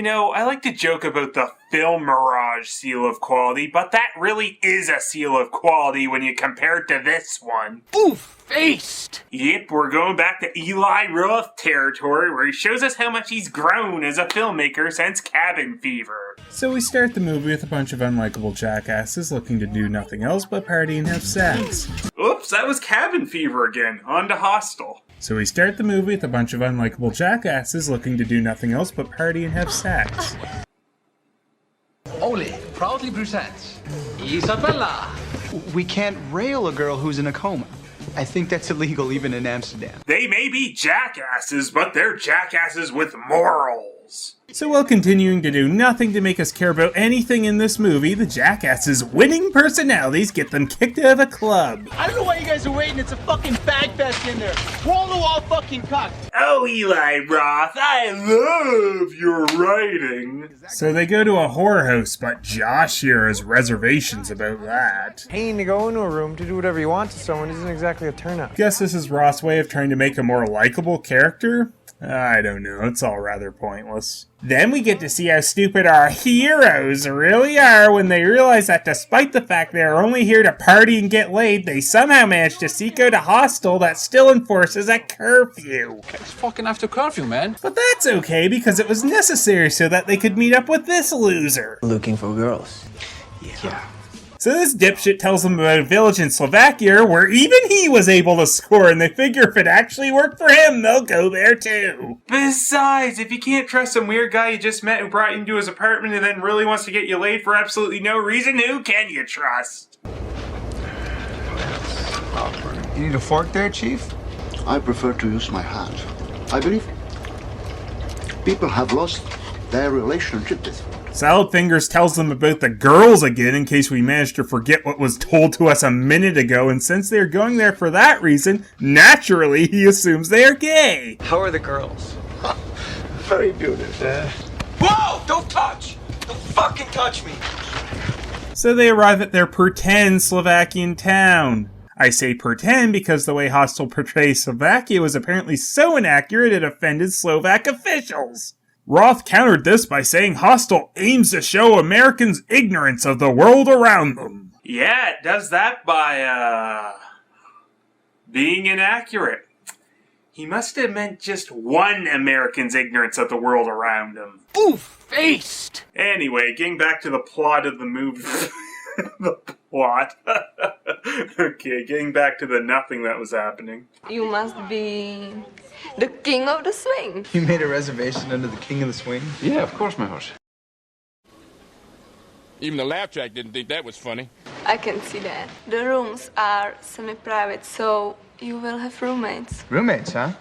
You know, I like to joke about the film mirage seal of quality, but that really is a seal of quality when you compare it to this one. Oof-faced! Yep, we're going back to Eli Roth territory where he shows us how much he's grown as a filmmaker since Cabin Fever. So we start the movie with a bunch of unlikable jackasses looking to do nothing else but party and have sex. Oops, that was Cabin Fever again. On to Hostel. So we start the movie with a bunch of unlikable jackasses looking to do nothing else but party and have sex. Oli proudly presents Isabella. We can't rail a girl who's in a coma. I think that's illegal even in Amsterdam. They may be jackasses, but they're jackasses with morals. So while continuing to do nothing to make us care about anything in this movie, the jackasses' winning personalities get them kicked out of a club. I don't know why you guys are waiting. It's a fucking bag fest in there. Wall-to-wall fucking cock. Oh, Eli Roth, I love your writing. So they go to a whorehouse, but Josh here has reservations about that. Paying to go into a room to do whatever you want to someone isn't exactly a turnout. Guess this is Roth's way of trying to make a more likable character? I don't know, it's all rather pointless. Then we get to see how stupid our heroes really are when they realize that despite the fact they are only here to party and get laid, they somehow manage to seek out a hostel that still enforces a curfew. It's fucking after curfew, man. But that's okay because it was necessary so that they could meet up with this loser. Looking for girls. Yeah. So this dipshit tells them about a village in Slovakia where even he was able to score, and they figure if it actually worked for him, they'll go there too. Besides, if you can't trust some weird guy you just met who brought you into his apartment and then really wants to get you laid for absolutely no reason, who can you trust? You need a fork there, Chief? I prefer to use my hand. I believe people have lost their relationship with food. Salad Fingers tells them about the girls again in case we managed to forget what was told to us a minute ago, and since they're going there for that reason, naturally he assumes they are gay. How are the girls? Very beautiful. Whoa! Don't touch! Don't fucking touch me! So they arrive at their pretend Slovakian town. I say pretend because the way Hostel portrays Slovakia was apparently so inaccurate it offended Slovak officials. Roth countered this by saying Hostel aims to show Americans' ignorance of the world around them. Yeah, it does that by, being inaccurate. He must have meant just one American's ignorance of the world around him. Oof-faced! Anyway, getting back to the plot of the movie. The plot. Okay, getting back to the nothing that was happening. You must be the king of the swing. You made a reservation under the king of the swing? Yeah, of course, my horse. Even the laugh track didn't think that was funny. I can see that. The rooms are semi-private, so you will have roommates. Roommates, huh?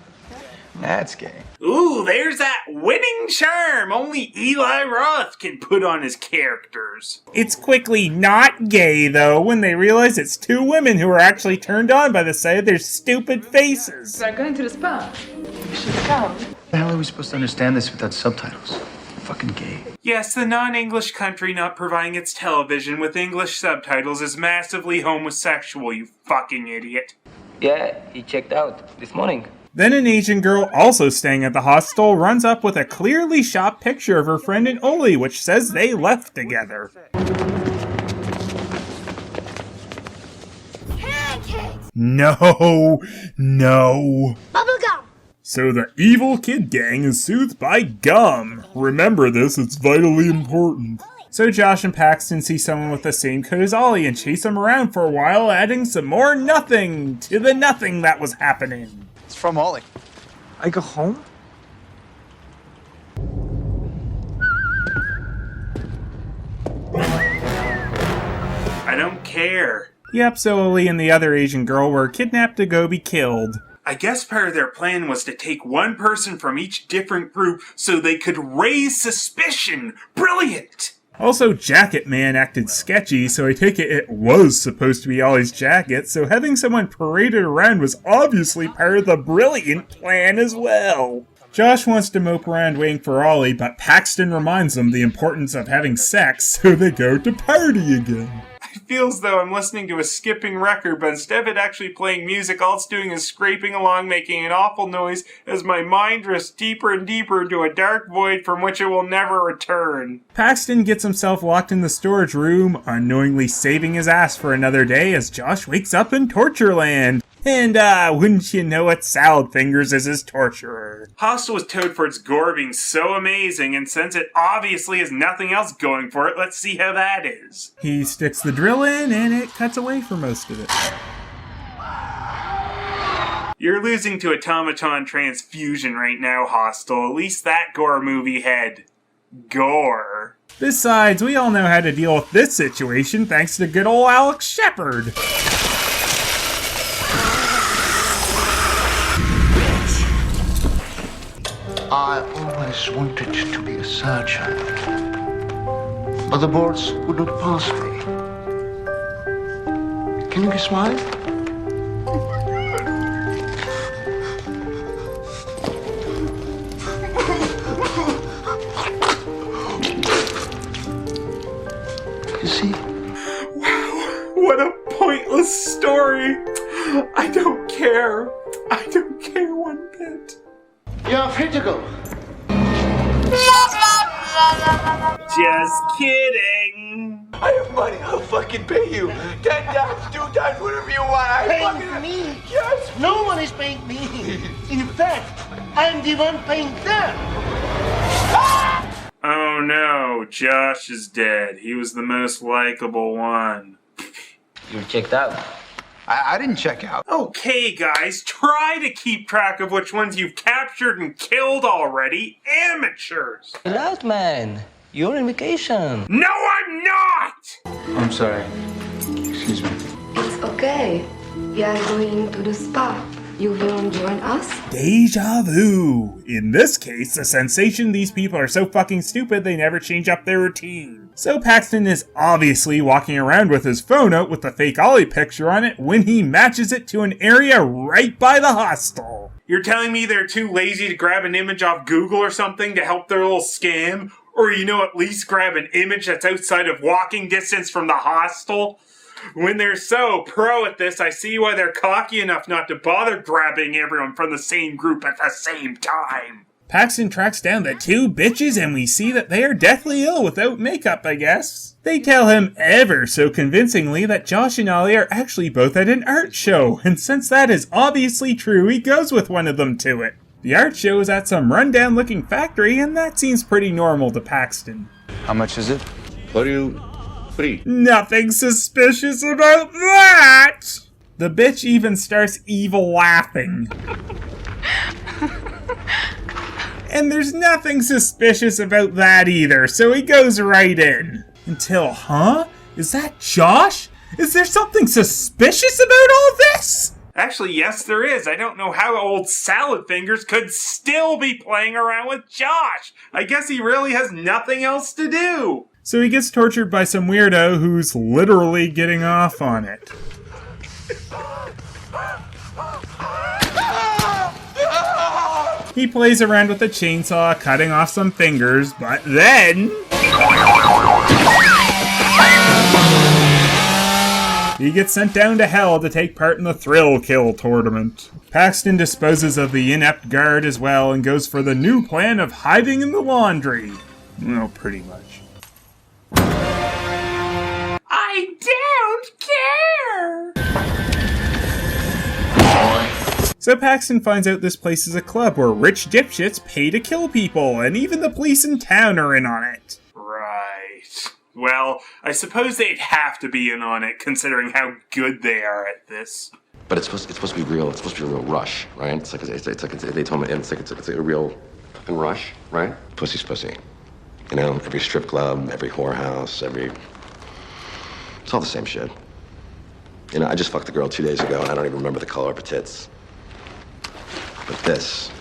That's gay. Ooh, there's that winning charm only Eli Roth can put on his characters. It's quickly not gay, though, when they realize it's two women who are actually turned on by the sight of their stupid faces. We're going to the spa. You should come. How the hell are we supposed to understand this without subtitles? Fucking gay. Yes, the non-English country not providing its television with English subtitles is massively homosexual, you fucking idiot. Yeah, he checked out this morning. Then an Asian girl also staying at the hostel runs up with a clearly shot picture of her friend and Oli, which says they left together. No. Bubblegum. So the evil kid gang is soothed by gum. Remember this, it's vitally important. So Josh and Paxton see someone with the same coat as Ollie and chase him around for a while, adding some more nothing to the nothing that was happening. It's from Ollie. I go home? I don't care. Yep, so Ollie and the other Asian girl were kidnapped to go be killed. I guess part of their plan was to take one person from each different group so they could raise suspicion. Brilliant! Also, Jacket Man acted sketchy, so I take it was supposed to be Ollie's jacket, so having someone paraded around was obviously part of the brilliant plan as well. Josh wants to mope around waiting for Ollie, but Paxton reminds them the importance of having sex, so they go to party again. I feels though I'm listening to a skipping record, but instead of it actually playing music, all it's doing is scraping along, making an awful noise as my mind drifts deeper and deeper into a dark void from which it will never return. Paxton gets himself locked in the storage room, unknowingly saving his ass for another day as Josh wakes up in Torture Land. And, wouldn't you know it, Salad Fingers is his torturer. Hostel was touted for its gore being so amazing, and since it obviously has nothing else going for it, let's see how that is. He sticks the drill in, and it cuts away for most of it. You're losing to Automaton Transfusion right now, Hostel. At least that gore movie had gore. Besides, we all know how to deal with this situation thanks to good old Alex Shepard. I always wanted to be a surgeon, but the boards would not pass me. Can you smile? You see? Wow, what a pointless story. I don't care. I don't care one bit. You're free to go. Just kidding. I have money. I'll fucking pay you. 10 times, 2 times, whatever you want. Paying me? Yes. No one is paying me. In fact, I'm the one paying them. Oh no, Josh is dead. He was the most likable one. You're checked out. I didn't check out. Okay, guys, try to keep track of which ones you've captured and killed already. Amateurs! Chill out, man. You're on vacation. No, I'm not! I'm sorry. Excuse me. It's okay. We are going to the spa. You will join us? Deja vu. In this case, the sensation these people are so fucking stupid they never change up their routine. So Paxton is obviously walking around with his phone out with the fake Ollie picture on it when he matches it to an area right by the hostel. You're telling me they're too lazy to grab an image off Google or something to help their little scam? Or, at least grab an image that's outside of walking distance from the hostel? When they're so pro at this, I see why they're cocky enough not to bother grabbing everyone from the same group at the same time. Paxton tracks down the 2 bitches and we see that they are deathly ill without makeup, I guess. They tell him ever so convincingly that Josh and Ollie are actually both at an art show, and since that is obviously true, he goes with one of them to it. The art show is at some rundown looking factory, and that seems pretty normal to Paxton. How much is it? Nothing suspicious about that! The bitch even starts evil laughing. And there's nothing suspicious about that either, so he goes right in. Until, Is that Josh? Is there something suspicious about all this? Actually, yes, there is. I don't know how old Salad Fingers could still be playing around with Josh. I guess he really has nothing else to do. So he gets tortured by some weirdo who's literally getting off on it. He plays around with the chainsaw, cutting off some fingers, but then... he gets sent down to hell to take part in the Thrill Kill tournament. Paxton disposes of the inept guard as well and goes for the new plan of hiding in the laundry. Well, pretty much. I don't care! So Paxton finds out this place is a club where rich dipshits pay to kill people, and even the police in town are in on it. Right. Well, I suppose they'd have to be in on it, considering how good they are at this. But it's supposed to be real. It's supposed to be a real rush, right? It's like they told me it's a real fucking rush, right? Pussy's pussy. Every strip club, every whorehouse, it's all the same shit. I just fucked a girl 2 days ago, and I don't even remember the color of her tits. But this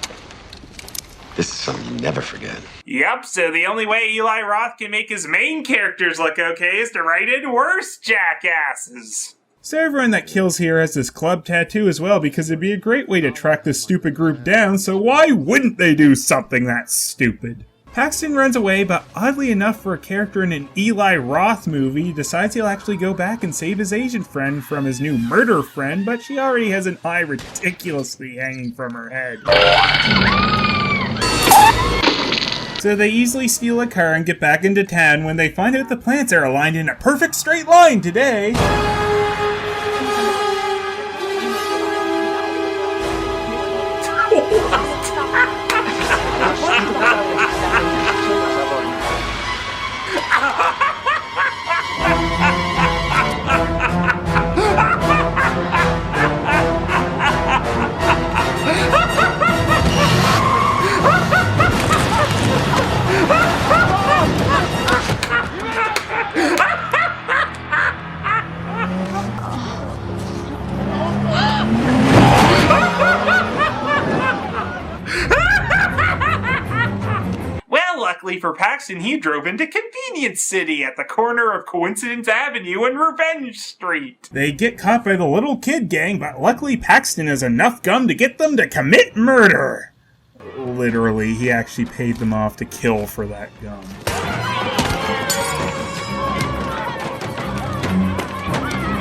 is something you never forget. Yep, so the only way Eli Roth can make his main characters look okay is to write in worse jackasses. So everyone that kills here has this club tattoo as well, because it'd be a great way to track this stupid group down, so why wouldn't they do something that stupid? Paxton runs away, but oddly enough for a character in an Eli Roth movie, he decides he'll actually go back and save his Asian friend from his new murder friend, but she already has an eye ridiculously hanging from her head. So they easily steal a car and get back into town when they find out the plants are aligned in a perfect straight line today. Luckily for Paxton, he drove into Convenience City at the corner of Coincidence Avenue and Revenge Street. They get caught by the little kid gang, but luckily Paxton has enough gum to get them to commit murder. Literally, he actually paid them off to kill for that gum.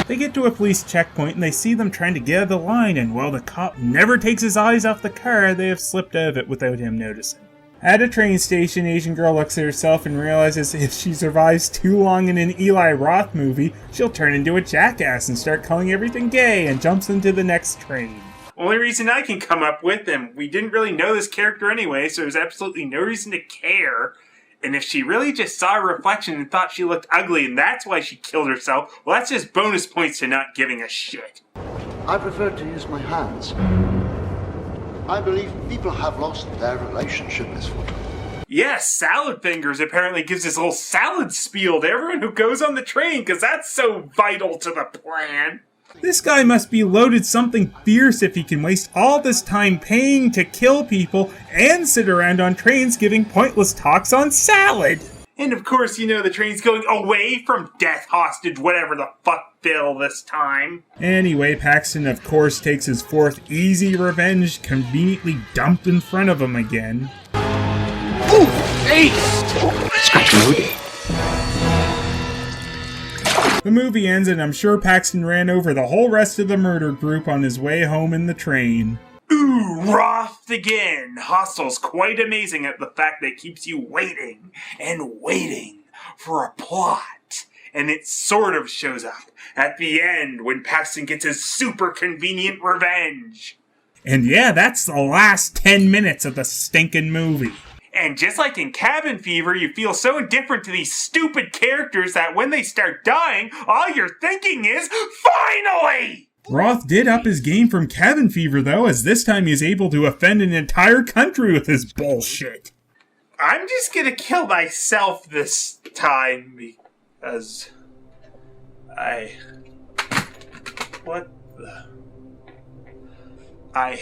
They get to a police checkpoint and they see them trying to get out of the line, and while the cop never takes his eyes off the car, they have slipped out of it without him noticing. At a train station, Asian girl looks at herself and realizes if she survives too long in an Eli Roth movie, she'll turn into a jackass and start calling everything gay, and jumps into the next train. Only reason I can come up with, and we didn't really know this character anyway, so there's absolutely no reason to care. And if she really just saw a reflection and thought she looked ugly and that's why she killed herself, well, that's just bonus points to not giving a shit. I prefer to use my hands. I believe people have lost their relationship with food. Yes, Salad Fingers apparently gives this little salad spiel to everyone who goes on the train, because that's so vital to the plan. This guy must be loaded something fierce if he can waste all this time paying to kill people and sit around on trains giving pointless talks on salad. And of course, you know, the train's going away from death hostage, whatever the fuck Bill this time. Anyway, Paxton of course takes his fourth easy revenge conveniently dumped in front of him again. Ooh, aced! Scratch moody. The movie ends and I'm sure Paxton ran over the whole rest of the murder group on his way home in the train. Ooh, Roth again. Hostel's quite amazing at the fact that it keeps you waiting and waiting for a plot. And it sort of shows up at the end when Paxton gets his super convenient revenge. And yeah, that's the last 10 minutes of the stinking movie. And just like in Cabin Fever, you feel so indifferent to these stupid characters that when they start dying, all you're thinking is, finally! Roth did up his game from Cabin Fever, though, as this time he's able to offend an entire country with his bullshit. I'm just gonna kill myself this time because what the... I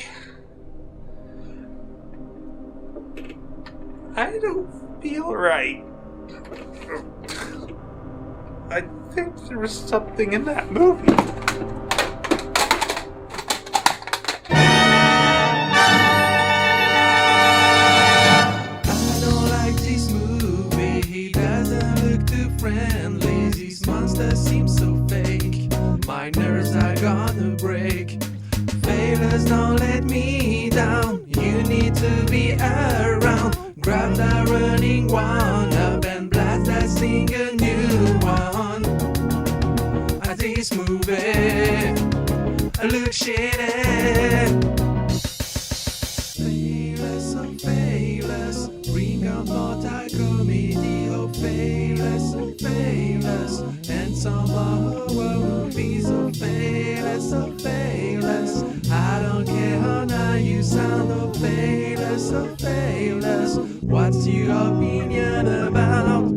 don't feel right. I think there was something in that movie. My nerves are gonna break. Phelous, don't let me down. You need to be around. Grab that running one up and blast that single new one. This movie looks shitty. Phelous, oh Phelous, bring on multi-comedy. Oh Phelous, oh Phelous, and some more movies. Oh Phelous, oh Phelous, I don't care how nice you sound. Oh Phelous, oh Phelous, what's your opinion about